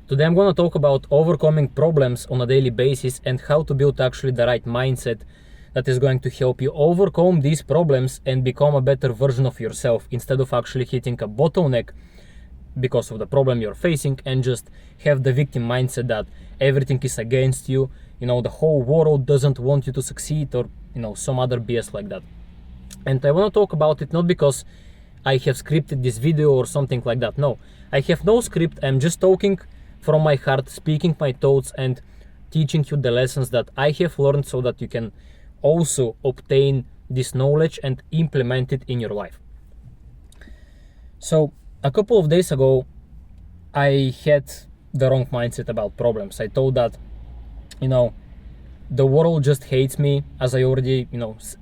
Today I'm going to talk about overcoming problems on a daily basis and how to build actually the right mindset that is going to help you overcome these problems and become a better version of yourself instead of actually hitting a bottleneck because of the problem you're facing and just have the victim mindset that everything is against you, the whole world doesn't want you to succeed, or some other BS like that. And I want to talk about it not because I have scripted this video or something like that. No, I have no script. I'm just talking from my heart, speaking my thoughts and teaching you the lessons that I have learned so that you can also obtain this knowledge and implement it in your life. So a couple of days ago, I had the wrong mindset about problems. I thought that, the world just hates me. As I already,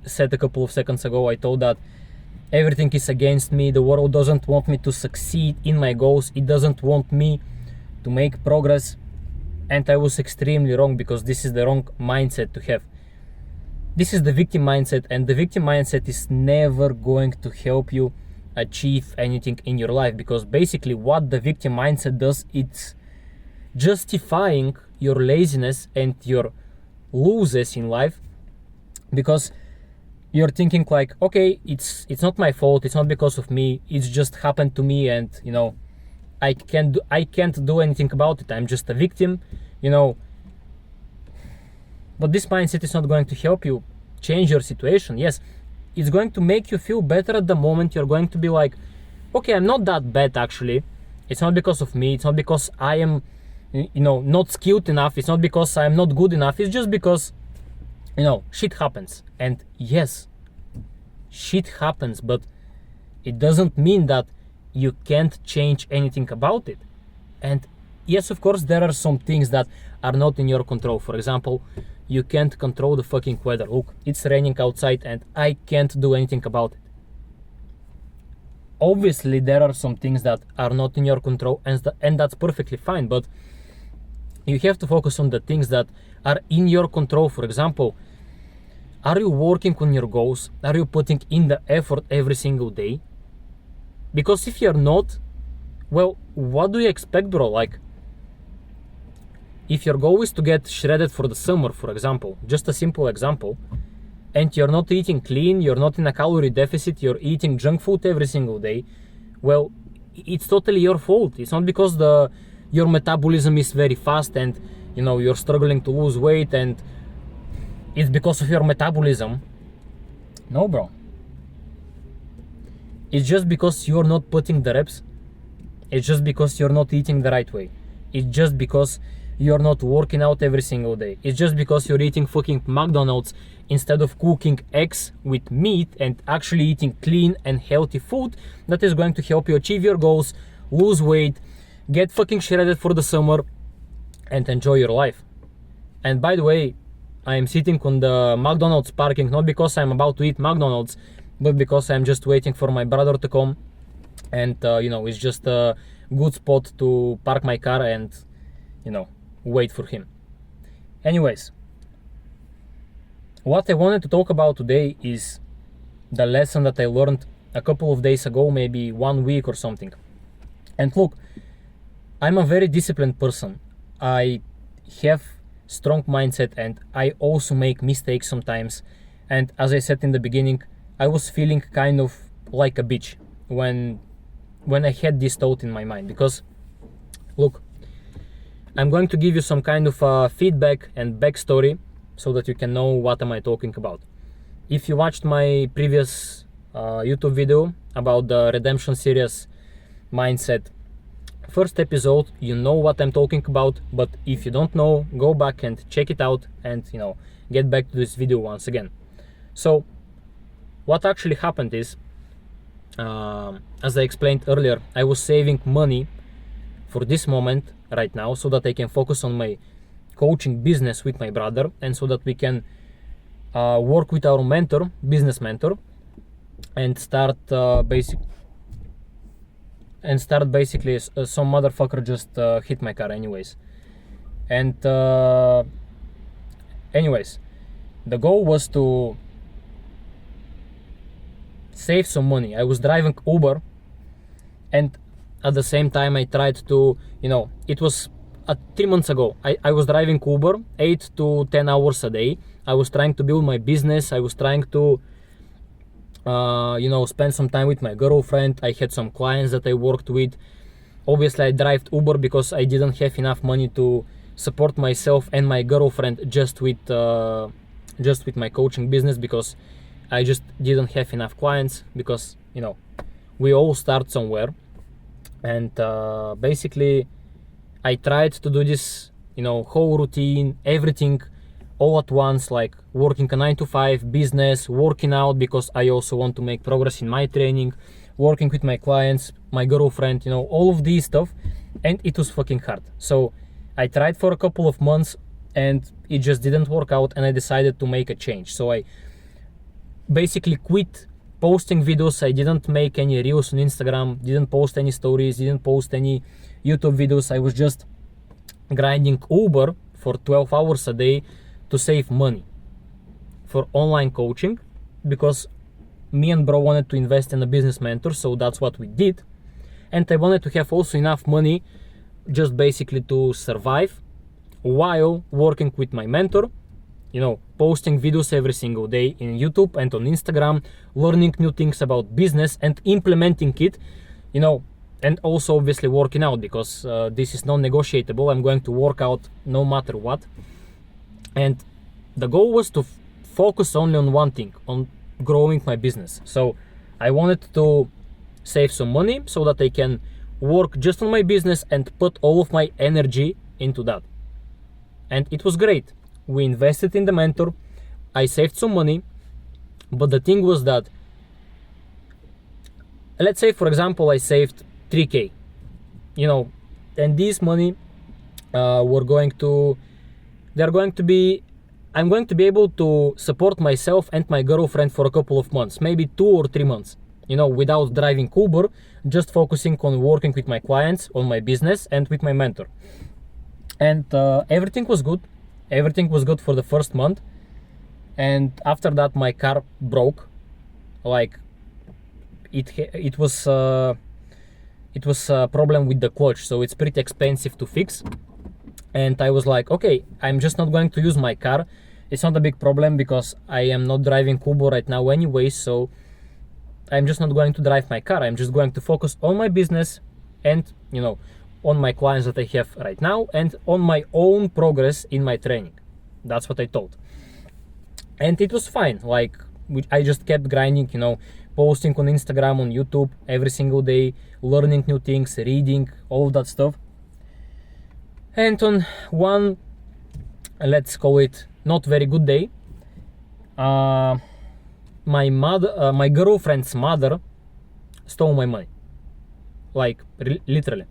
said a couple of seconds ago, I thought that everything is against me. The world doesn't want me to succeed in my goals. It doesn't want me to make progress. And I was extremely wrong, because this is the wrong mindset to have. This is the victim mindset, and the victim mindset is never going to help you achieve anything in your life, because basically what the victim mindset does, it's justifying your laziness and your losses in life, because you're thinking like, okay, it's not my fault, it's not because of me, it's just happened to me, and I can't do anything about it, I'm just a victim, But this mindset is not going to help you change your situation. Yes, it's going to make you feel better at the moment. You're going to be like, okay, I'm not that bad actually. It's not because of me. It's not because I am, not skilled enough. It's not because I'm not good enough. It's just because, shit happens. And yes, shit happens, but it doesn't mean that you can't change anything about it. And yes, of course, there are some things that are not in your control. For example, you can't control the fucking weather. Look, it's raining outside and I can't do anything about it. Obviously, there are some things that are not in your control, and that's perfectly fine, but you have to focus on the things that are in your control. For example, are you working on your goals? Are you putting in the effort every single day? Because if you're not, well, what do you expect, bro? Like, if your goal is to get shredded for the summer, for example, just a simple example, and you're not eating clean, you're not in a calorie deficit, you're eating junk food every single day, well, it's totally your fault. It's not because your metabolism is very fast and, you're struggling to lose weight and it's because of your metabolism. No, bro. It's just because you're not putting the reps. It's just because you're not eating the right way. It's just because you're not working out every single day. It's just because you're eating fucking McDonald's instead of cooking eggs with meat and actually eating clean and healthy food that is going to help you achieve your goals, lose weight, get fucking shredded for the summer, and enjoy your life. And by the way, I am sitting on the McDonald's parking not because I'm about to eat McDonald's, but because I'm just waiting for my brother to come, and it's just a good spot to park my car and wait for him. Anyways, what I wanted to talk about today is the lesson that I learned a couple of days ago, maybe 1 week or something. And look, I'm a very disciplined person. I have strong mindset and I also make mistakes sometimes. And as I said in the beginning, I was feeling kind of like a bitch when I had this thought in my mind, because look, I'm going to give you some kind of feedback and backstory so that you can know what am I talking about. If you watched my previous YouTube video about the redemption series mindset, first episode, you know what I'm talking about, but if you don't know, go back and check it out and get back to this video once again. So what actually happened is, as I explained earlier, I was saving money for this moment right now so that I can focus on my coaching business with my brother, and so that we can work with our business mentor, and start basically some motherfucker just hit my car anyways. And anyways, the goal was to save some money. I was driving Uber, and at the same time I tried to, it was 3 months ago, I was driving Uber 8 to 10 hours a day. I was trying to build my business. I was trying to spend some time with my girlfriend. I had some clients that I worked with. Obviously I drive Uber because I didn't have enough money to support myself and my girlfriend just with my coaching business, because I just didn't have enough clients, because we all start somewhere. And basically I tried to do this whole routine, everything all at once, like working a 9 to 5 business, working out because I also want to make progress in my training, working with my clients, my girlfriend, all of these stuff. And it was fucking hard. So I tried for a couple of months and it just didn't work out, and I decided to make a change. So I basically quit posting videos. I didn't make any reels on Instagram, didn't post any stories, didn't post any YouTube videos. I was just grinding Uber for 12 hours a day to save money for online coaching, because me and bro wanted to invest in a business mentor, so that's what we did. And I wanted to have also enough money just basically to survive while working with my mentor, posting videos every single day in YouTube and on Instagram, learning new things about business and implementing it, and also obviously working out, because this is non-negotiable. I'm going to work out no matter what. And the goal was to focus only on one thing, on growing my business. So I wanted to save some money so that I can work just on my business and put all of my energy into that. And it was great. We invested in the mentor, I saved some money, but the thing was that, let's say for example I saved 3k, and this money I'm going to be able to support myself and my girlfriend for a couple of months, maybe 2 or 3 months, without driving Uber, just focusing on working with my clients, on my business and with my mentor. And everything was good. Everything was good for the first month. And after that my car broke. Like it was a problem with the clutch, so it's pretty expensive to fix. And I was like, okay, I'm just not going to use my car. It's not a big problem because I am not driving Uber right now anyway, so I'm just not going to drive my car. I'm just going to focus on my business and, on my clients that I have right now and on my own progress in my training. That's what I thought. And it was fine. Like, I just kept grinding, posting on Instagram, on YouTube every single day, learning new things, reading, all of that stuff. And on one, let's call it not very good day, my girlfriend's mother stole my money. Like literally.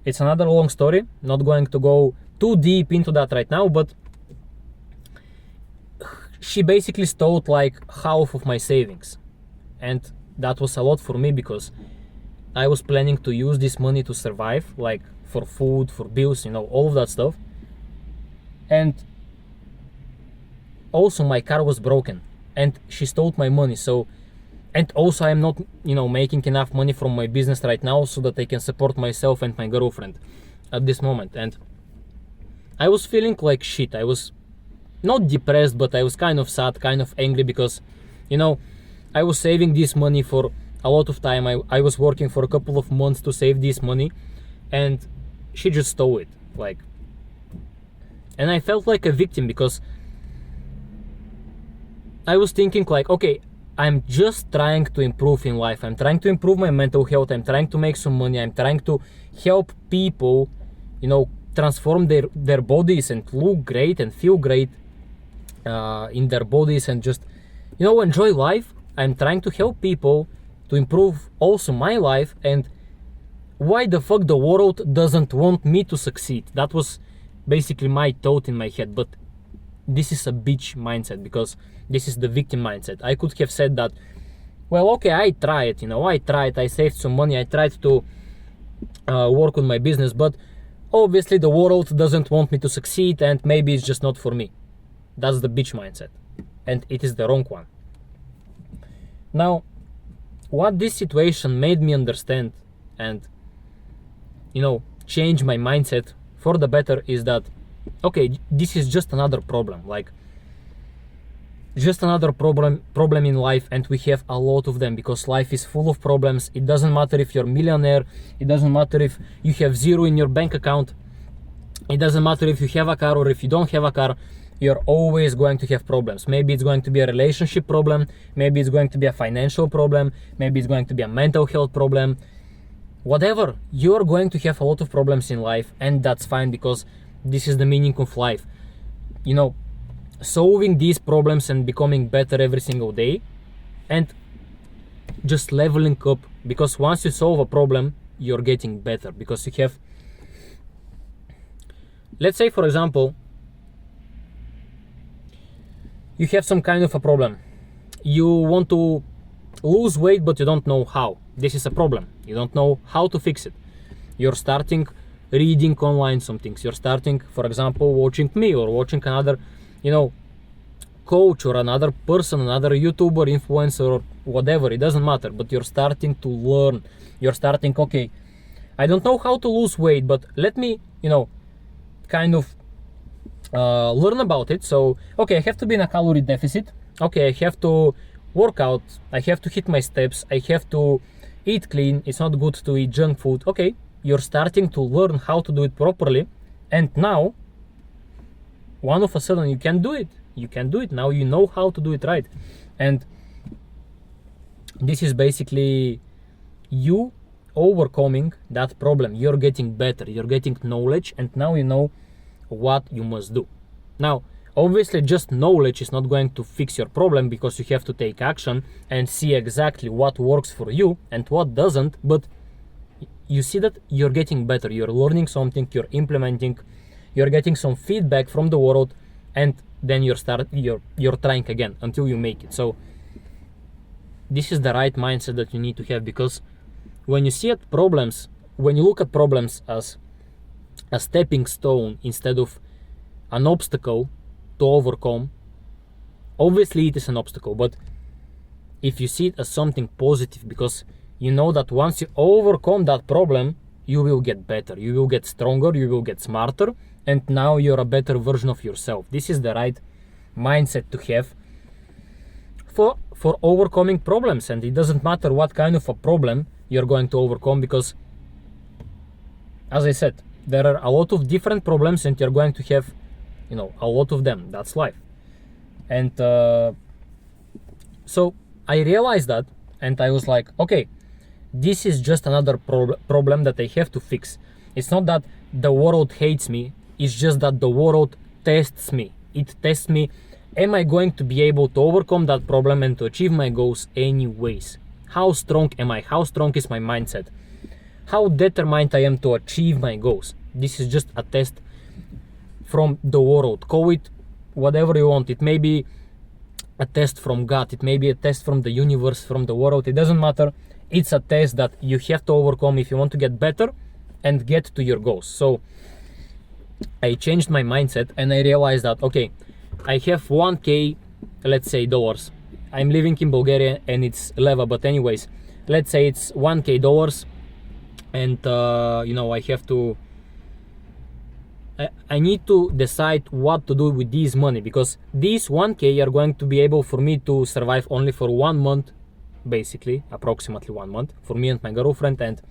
It's another long story, not going to go too deep into that right now, but she basically stole like half of my savings. And that was a lot for me, because I was planning to use this money to survive, like for food, for bills, all of that stuff. And also my car was broken and she stole my money. So, and also I'm not, making enough money from my business right now so that I can support myself and my girlfriend at this moment. And I was feeling like shit. I was not depressed, but I was kind of sad, kind of angry, because, I was saving this money for a lot of time. I was working for a couple of months to save this money, and she just stole it. Like, and I felt like a victim, because I was thinking like, okay, I'm just trying to improve in life. I'm trying to improve my mental health. I'm trying to make some money. I'm trying to help people, transform their bodies and look great and feel great in their bodies and just, enjoy life. I'm trying to help people to improve also my life. And why the fuck the world doesn't want me to succeed? That was basically my thought in my head. But this is a bitch mindset, because this is the victim mindset. I could have said that, well, okay, I tried, I saved some money, I tried to work on my business, but obviously the world doesn't want me to succeed and maybe it's just not for me. That's the bitch mindset, and it is the wrong one. Now, what this situation made me understand and, change my mindset for the better is that, okay, this is just another problem, like just another problem in life, and we have a lot of them because life is full of problems. It doesn't matter if you're a millionaire, it doesn't matter if you have zero in your bank account, it doesn't matter if you have a car or if you don't have a car, you're always going to have problems. Maybe it's going to be a relationship problem, maybe it's going to be a financial problem, maybe it's going to be a mental health problem, whatever. You're going to have a lot of problems in life, and that's fine because this is the meaning of life. You know, solving these problems and becoming better every single day, and just leveling up, because once you solve a problem, you're getting better because you have, let's say for example, you have some kind of a problem. You want to lose weight, but you don't know how. This is a problem. You don't know how to fix it. You're starting reading online some things. You're starting, for example, watching me or watching another, coach or another person, another YouTuber, influencer, or whatever. It doesn't matter, but you're starting to learn. You're starting, okay, I don't know how to lose weight, but let me, kind of learn about it. So, okay, I have to be in a calorie deficit. Okay, I have to work out. I have to hit my steps. I have to eat clean. It's not good to eat junk food. Okay, you're starting to learn how to do it properly. And now, one of a sudden, you can do it. You can do it. Now you know how to do it right. And this is basically you overcoming that problem. You're getting better. You're getting knowledge. And now you know what you must do. Now, obviously, just knowledge is not going to fix your problem because you have to take action and see exactly what works for you and what doesn't. But you see that you're getting better. You're learning something, you're implementing, you're getting some feedback from the world, and then you're trying again until you make it. So this is the right mindset that you need to have, because when you look at problems as a stepping stone instead of an obstacle to overcome, obviously it is an obstacle, but if you see it as something positive, because you know that once you overcome that problem, you will get better, you will get stronger, you will get smarter, and now you're a better version of yourself. This is the right mindset to have for overcoming problems. And it doesn't matter what kind of a problem you're going to overcome, because as I said, there are a lot of different problems and you're going to have a lot of them. That's life. And so I realized that, and I was like, okay, this is just another problem that I have to fix. It's not that the world hates me, it's just that the world tests me. It tests me, am I going to be able to overcome that problem and to achieve my goals anyways? How strong am I? How strong is my mindset? How determined I am to achieve my goals? This is just a test from the world. Call it whatever you want. It may be a test from God, it may be a test from the universe, from the world. It doesn't matter. It's a test that you have to overcome if you want to get better and get to your goals. So I changed my mindset and I realized that, okay, I have 1K, let's say, dollars. I'm living in Bulgaria and it's leva, but anyways, let's say it's 1K dollars, and I need to decide what to do with this money, because these 1K are going to be able for me to survive only for 1 month, basically, approximately 1 month, for me and my girlfriend. And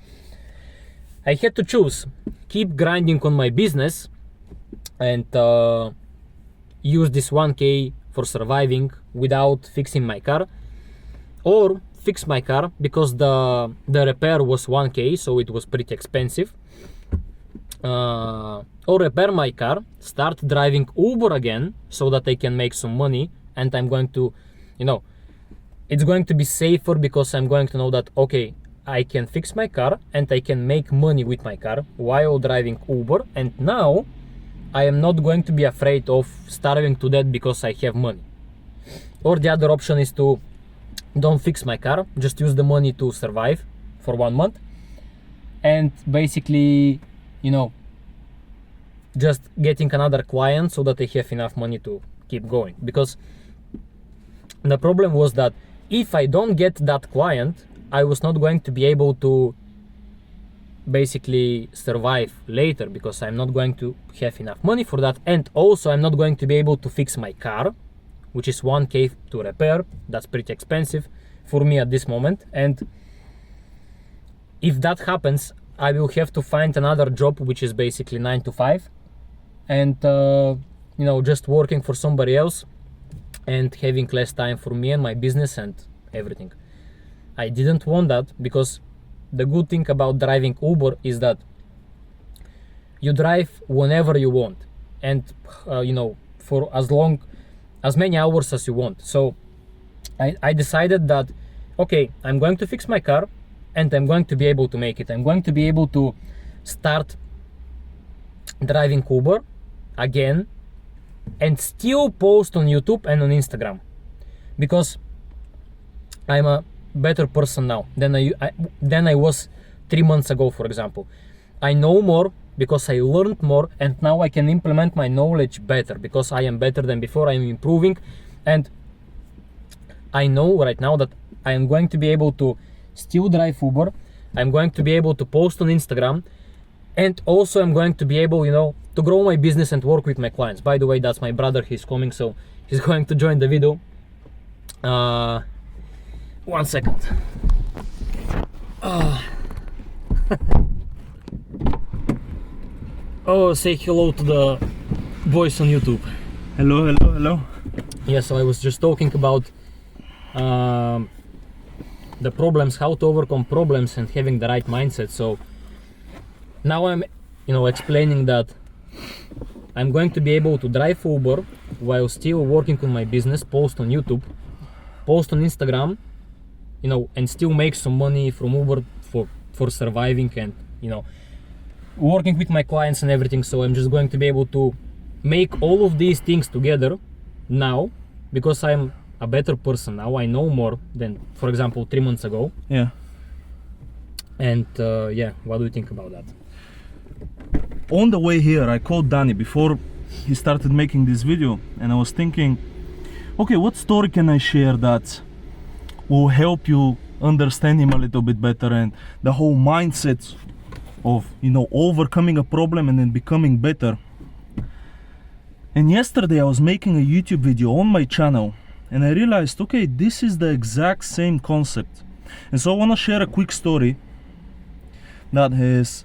I had to choose, keep grinding on my business and use this 1K for surviving without fixing my car, or fix my car, because the repair was 1K, so it was pretty expensive, or repair my car, start driving Uber again so that I can make some money, and I'm going to, it's going to be safer because I'm going to know that, okay, I can fix my car and I can make money with my car while driving Uber, and now I am not going to be afraid of starving to death because I have money. Or the other option is to don't fix my car, just use the money to survive for 1 month, and basically, just getting another client so that I have enough money to keep going. Because the problem was that if I don't get that client, I was not going to be able to basically survive later, because I'm not going to have enough money for that, and also I'm not going to be able to fix my car, which is 1K to repair. That's pretty expensive for me at this moment. And if that happens, I will have to find another job, which is basically 9 to 5, and you know, just working for somebody else and having less time for me and my business and everything. I didn't want that, because the good thing about driving Uber is that you drive whenever you want, and you know, for as many hours as you want. So I decided that, okay, I'm going to fix my car, and I'm going to be able to make it. I'm going to be able to start driving Uber again and still post on YouTube and on Instagram, because I'm a better person now than I was 3 months ago, for example. I know more because I learned more, and now I can implement my knowledge better because I am better than before. I am improving, and I know right now that I am going to be able to still drive Uber. I'm going to be able to post on Instagram, and also I'm going to be able, you know, to grow my business and work with my clients. By the way, that's my brother. He's coming, so he's going to join the video. 1 second. Oh, say hello to the boys on YouTube. Hello, hello, hello. Yeah, so I was just talking about the problems, how to overcome problems and having the right mindset. So now I'm, you know, explaining that I'm going to be able to drive Uber while still working on my business, post on YouTube, post on Instagram, you know, and still make some money from Uber for surviving and, you know, working with my clients and everything. So I'm just going to be able to make all of these things together now, because I'm a better person now. I know more than, for example, 3 months ago. Yeah. And yeah, what do you think about that? On the way here, I called Danny before he started making this video, and I was thinking, okay, what story can I share that will help you understand him a little bit better, and the whole mindset of, you know, overcoming a problem and then becoming better. And yesterday I was making a YouTube video on my channel, and I realized, okay, this is the exact same concept. And so I want to share a quick story that has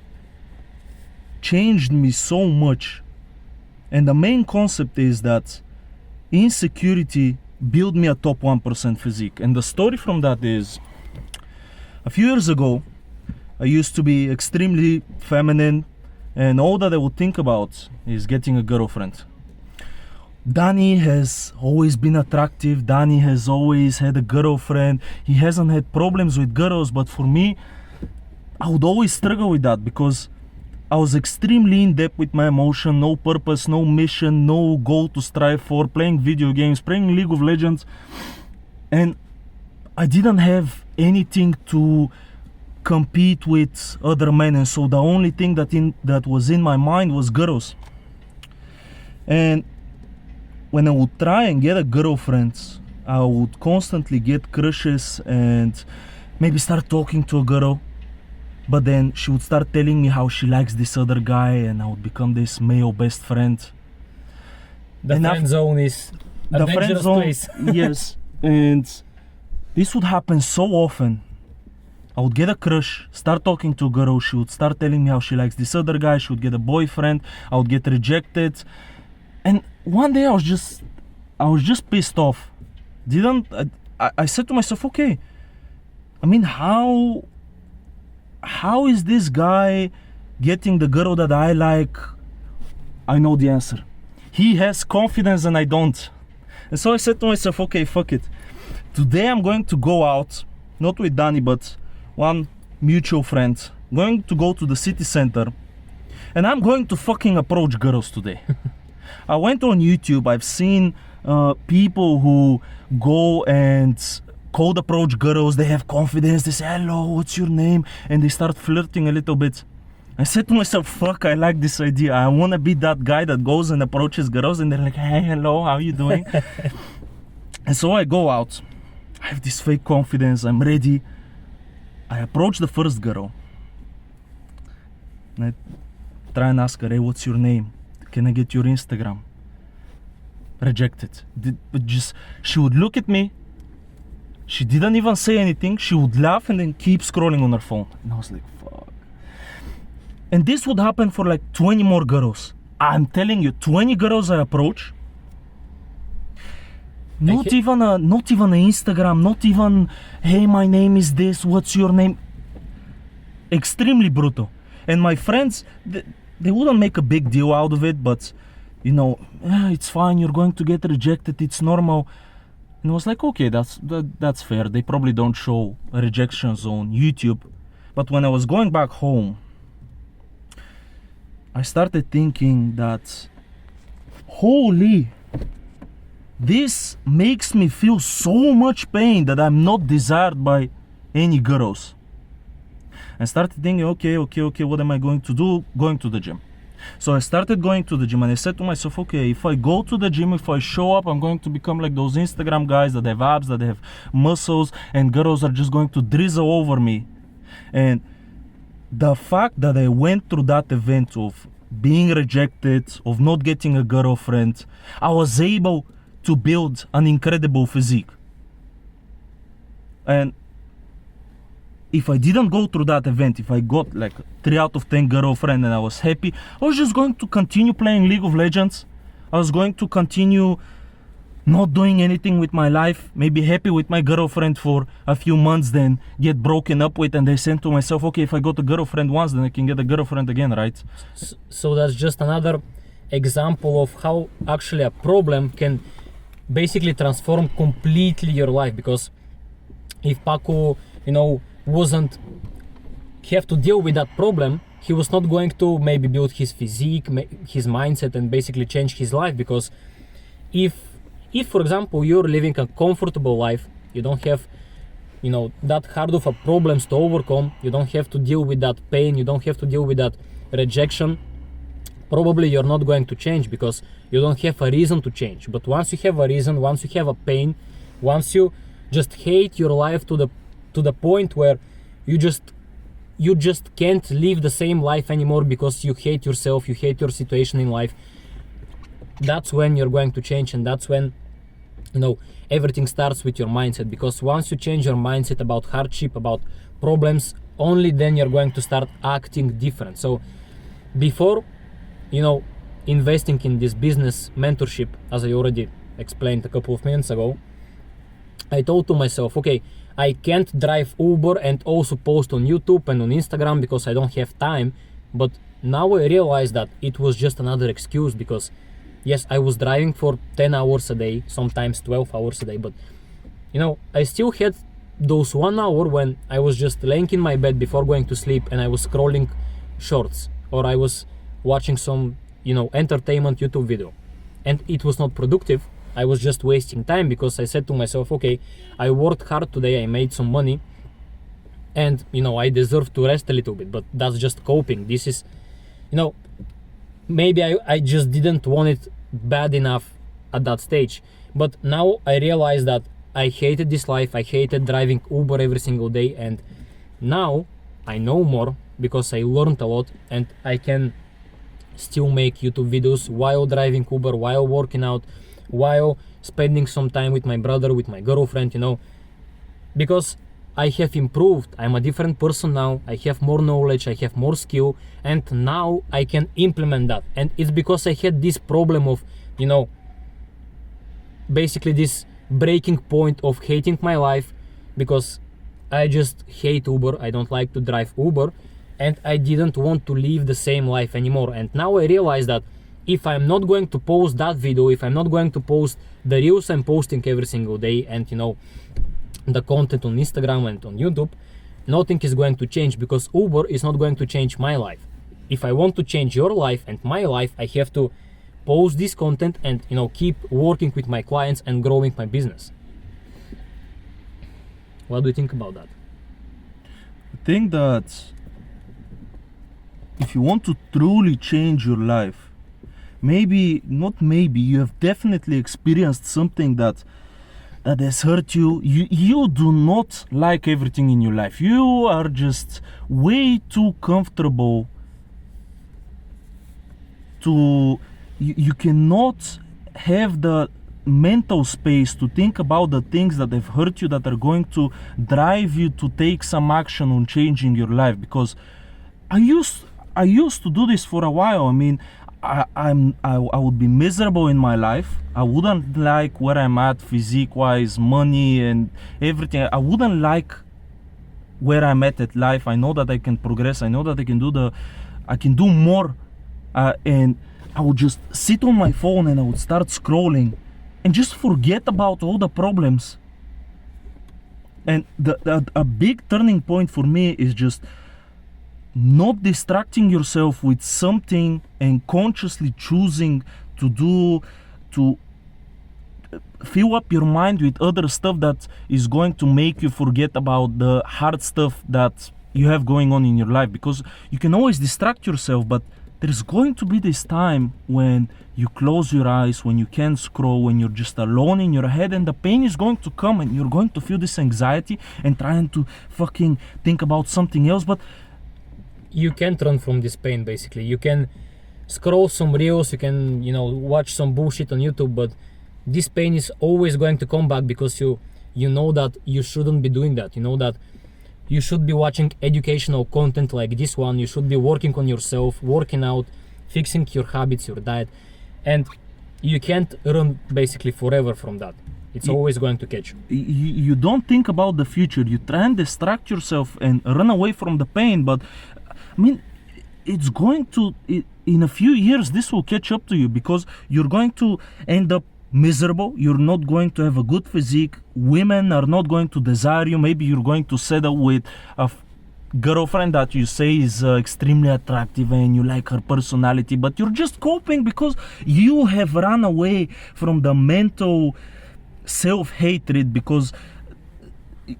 changed me so much. And the main concept is that insecurity built me a top 1% physique. And the story from that is, a few years ago, I used to be extremely feminine, and all that I would think about is getting a girlfriend. Danny has always been attractive. Danny has always had a girlfriend. He hasn't had problems with girls, but for me, I would always struggle with that because I was extremely in depth with my emotion, no purpose, no mission, no goal to strive for, playing video games, playing League of Legends, and I didn't have anything to compete with other men, and so the only thing that was in my mind was girls. And when I would try and get a girlfriend, I would constantly get crushes and maybe start talking to a girl, but then she would start telling me how she likes this other guy, and I would become this male best friend. The friend zone is a dangerous place. Yes, and this would happen so often. I would get a crush, start talking to a girl, she would start telling me how she likes this other guy, she would get a boyfriend, I would get rejected. And one day I was just pissed off. I said to myself, okay, I mean, how is this guy getting the girl that I like? I know the answer. He has confidence and I don't. And so I said to myself, okay, fuck it. Today I'm going to go out, not with Danny, but one mutual friend, going to go to the city center, and I'm going to fucking approach girls today. I went on YouTube, I've seen people who go and cold approach girls, they have confidence, they say, hello, what's your name? And they start flirting a little bit. I said to myself, fuck, I like this idea. I want to be that guy that goes and approaches girls and they're like, hey, hello, how are you doing? And so I go out, I have this fake confidence, I'm ready. I approach the first girl. And I try and ask her, hey, what's your name? Can I get your Instagram? Rejected. She would look at me. She didn't even say anything. She would laugh and then keep scrolling on her phone. And I was like, fuck. And this would happen for like 20 more girls. I'm telling you, 20 girls I approach. Not even an Instagram, not even, hey, my name is this, what's your name? Extremely brutal. And my friends, they wouldn't make a big deal out of it, but it's fine, you're going to get rejected, it's normal. And I was like, okay, that's fair. They probably don't show rejections on YouTube. But when I was going back home, I started thinking that, holy, this makes me feel so much pain that I'm not desired by any girls. I started thinking, okay, what am I going to do? Going to the gym. So I started going to the gym and I said to myself, okay, if I go to the gym, if I show up, I'm going to become like those Instagram guys that have abs, that have muscles, and girls are just going to drizzle over me. And the fact that I went through that event of being rejected, of not getting a girlfriend, I was able to build an incredible physique. And if I didn't go through that event, if I got like 3 out of 10 girlfriend and I was happy, I was just going to continue playing League of Legends. I was going to continue not doing anything with my life, maybe happy with my girlfriend for a few months, then get broken up with, and I said to myself, okay, if I got a girlfriend once, then I can get a girlfriend again, right? So that's just another example of how actually a problem can basically transform completely your life. Because if Paco, wasn't have to deal with that problem, he was not going to maybe build his physique, his mindset, and basically change his life. Because if for example you're living a comfortable life, you don't have that hard of a problems to overcome, you don't have to deal with that pain, you don't have to deal with that rejection, probably you're not going to change because you don't have a reason to change. But once you have a reason, once you have a pain, once you just hate your life to the point where you just can't live the same life anymore because you hate yourself, you hate your situation in life, that's when you're going to change. And that's when everything starts with your mindset. Because once you change your mindset about hardship, about problems, only then you're going to start acting different. So before investing in this business mentorship, as I already explained a couple of minutes ago, I thought to myself, okay, I can't drive Uber and also post on YouTube and on Instagram because I don't have time. But now I realize that it was just another excuse, because yes, I was driving for 10 hours a day, sometimes 12 hours a day, but I still had those 1 hour when I was just laying in my bed before going to sleep and I was scrolling shorts, or I was watching some entertainment YouTube video, and it was not productive. I was just wasting time, because I said to myself, okay, I worked hard today, I made some money, and I deserve to rest a little bit. But that's just coping. This is maybe I just didn't want it bad enough at that stage. But now I realize that I hated this life, I hated driving Uber every single day, and now I know more because I learned a lot, and I can still make YouTube videos while driving Uber, while working out, while spending some time with my brother, with my girlfriend, because I have improved. I'm a different person now. I have more knowledge, I have more skill, and now I can implement that. And it's because I had this problem of basically this breaking point of hating my life, because I just hate Uber, I don't like to drive Uber, and I didn't want to live the same life anymore. And now I realize that if I'm not going to post that video, if I'm not going to post the reels I'm posting every single day, and the content on Instagram and on YouTube, nothing is going to change, because Uber is not going to change my life. If I want to change your life and my life, I have to post this content and keep working with my clients and growing my business. What do you think about that? I think that if you want to truly change your life, you have definitely experienced something that has hurt you. You do not like everything in your life. You are just way too comfortable you cannot have the mental space to think about the things that have hurt you, that are going to drive you to take some action on changing your life. Because I used to do this for a while. I mean, I would be miserable in my life. I wouldn't like where I'm at physique wise, money and everything. I wouldn't like where I'm at life. I know that I can progress. I know that I can do more. And I would just sit on my phone and I would start scrolling and just forget about all the problems. And a big turning point for me is just not distracting yourself with something and consciously choosing to fill up your mind with other stuff that is going to make you forget about the hard stuff that you have going on in your life. Because you can always distract yourself, but there's going to be this time when you close your eyes, when you can't scroll, when you're just alone in your head, and the pain is going to come and you're going to feel this anxiety and trying to fucking think about something else. But you can't run from this pain. Basically, you can scroll some reels, you can watch some bullshit on YouTube, but this pain is always going to come back, because you know that you shouldn't be doing that. You know that you should be watching educational content like this one. You should be working on yourself, working out, fixing your habits, your diet, and you can't run basically forever from that. It's always going to catch you. You don't think about the future. You try and distract yourself and run away from the pain, but I mean, it's going to, in a few years, this will catch up to you, because you're going to end up miserable. You're not going to have a good physique. Women are not going to desire you. Maybe you're going to settle with a girlfriend that you say is extremely attractive and you like her personality, but you're just coping because you have run away from the mental self-hatred, because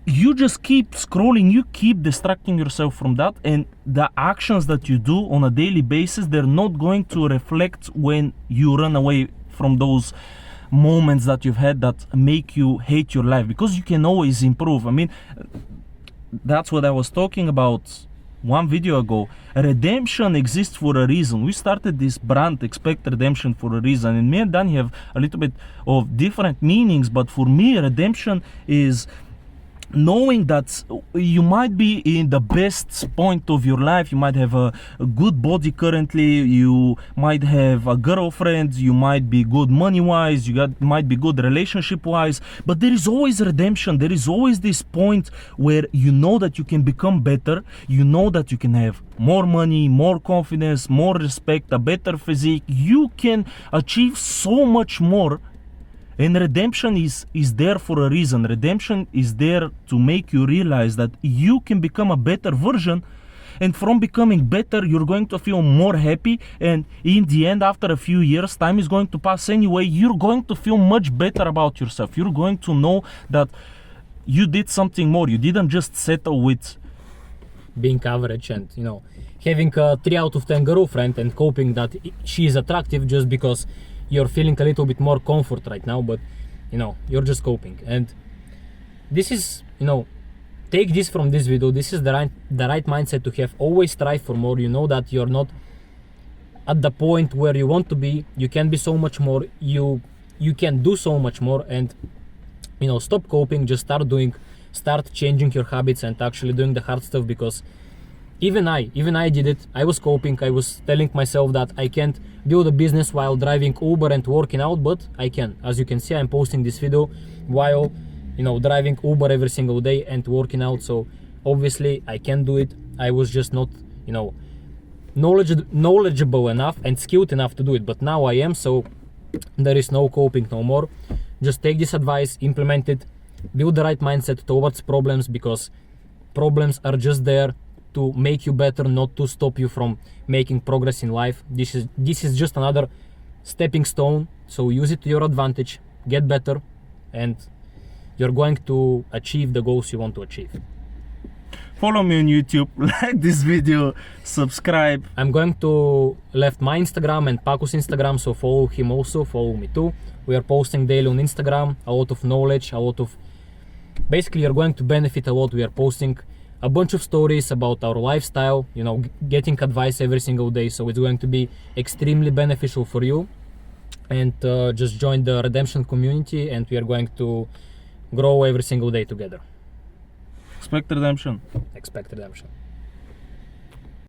you just keep scrolling, you keep distracting yourself from that, and the actions that you do on a daily basis, they're not going to reflect when you run away from those moments that you've had that make you hate your life, because you can always improve. I mean, that's what I was talking about one video ago. Redemption exists for a reason. We started this brand, Expect Redemption, for a reason, and me and Danny have a little bit of different meanings, but for me, redemption is knowing that you might be in the best point of your life. You might have a good body currently, you might have a girlfriend, you might be good money wise, might be good relationship wise, but there is always redemption. There is always this point where you know that you can become better, you know that you can have more money, more confidence, more respect, a better physique. You can achieve so much more. And redemption is there for a reason. Redemption is there to make you realize that you can become a better version, and from becoming better, you're going to feel more happy, and in the end, after a few years, time is going to pass anyway, you're going to feel much better about yourself. You're going to know that you did something more. You didn't just settle with being average and having a 3 out of 10 girlfriend and hoping that she is attractive just because you're feeling a little bit more comfort right now, but you're just coping. And this is, take this from this video, this is the right mindset to have. Always strive for more. You know that you're not at the point where you want to be. You can be so much more, you can do so much more, and stop coping, just start changing your habits and actually doing the hard stuff. Because even I did it. I was coping. I was telling myself that I can't build a business while driving Uber and working out, but I can. As you can see, I'm posting this video while driving Uber every single day and working out. So obviously I can do it. I was just not knowledgeable enough and skilled enough to do it, but now I am. So there is no coping no more. Just take this advice, implement it, build the right mindset towards problems, because problems are just there to make you better, not to stop you from making progress in life. This is just another stepping stone, so use it to your advantage, get better, and you're going to achieve the goals you want to achieve. Follow me on YouTube, like this video, subscribe. I'm going to left my Instagram and Paco's Instagram, so follow him also, follow me too. We are posting daily on Instagram, a lot of knowledge, basically you're going to benefit a lot. We are posting a bunch of stories about our lifestyle, you know, getting advice every single day. So it's going to be extremely beneficial for you. And just join the redemption community, and we are going to grow every single day together. Expect redemption. Expect redemption.